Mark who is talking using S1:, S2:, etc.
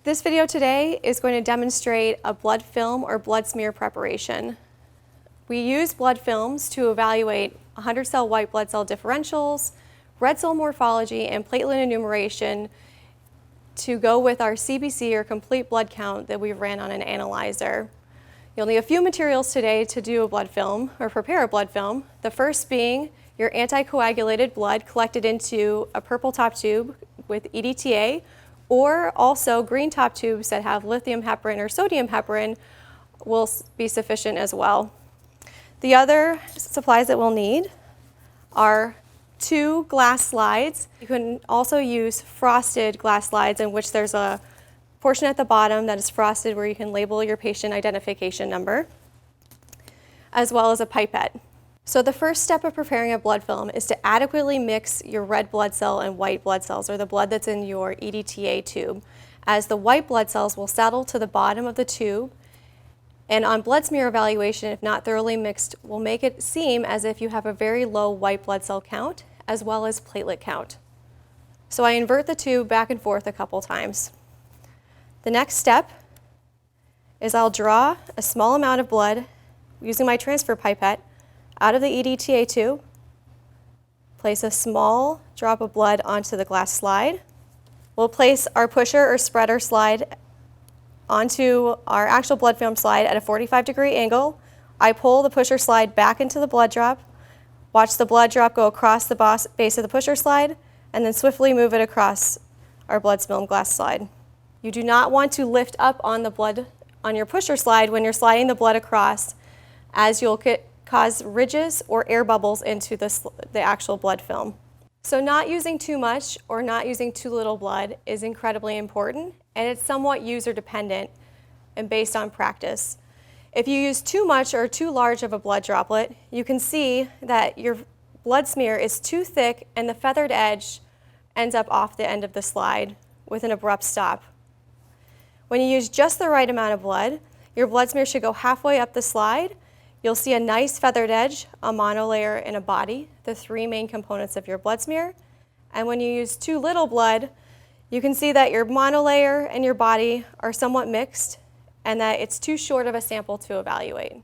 S1: This video today is going to demonstrate a blood film or blood smear preparation. We use blood films to evaluate 100-cell white blood cell differentials, red cell morphology, and platelet enumeration to go with our CBC or complete blood count that we ran on an analyzer. You'll need a few materials today to do a blood film or prepare a blood film. The first being your anticoagulated blood collected into a purple top tube with EDTA, or also green top tubes that have lithium heparin or sodium heparin will be sufficient as well. The other supplies that we'll need are 2 glass slides. You can also use frosted glass slides in which there's a portion at the bottom that is frosted where you can label your patient identification number, as well as a pipette. So the first step of preparing a blood film is to adequately mix your red blood cell and white blood cells, or the blood that's in your EDTA tube, as the white blood cells will settle to the bottom of the tube, and on blood smear evaluation, if not thoroughly mixed, will make it seem as if you have a very low white blood cell count as well as platelet count. So I invert the tube back and forth a couple times. The next step is I'll draw a small amount of blood using my transfer pipette out of the EDTA tube, place a small drop of blood onto the glass slide. We'll place our pusher or spreader slide onto our actual blood film slide at a 45-degree angle. I pull the pusher slide back into the blood drop, watch the blood drop go across the base of the pusher slide, and then swiftly move it across our blood film glass slide. You do not want to lift up on the blood on your pusher slide when you're sliding the blood across, as you'll cause ridges or air bubbles into the actual blood film. So not using too much or not using too little blood is incredibly important, and it's somewhat user dependent and based on practice. If you use too much or too large of a blood droplet, you can see that your blood smear is too thick and the feathered edge ends up off the end of the slide with an abrupt stop. When you use just the right amount of blood, your blood smear should go halfway up the slide. You'll see a nice feathered edge, a monolayer, and a body, the 3 main components of your blood smear. And when you use too little blood, you can see that your monolayer and your body are somewhat mixed and that it's too short of a sample to evaluate.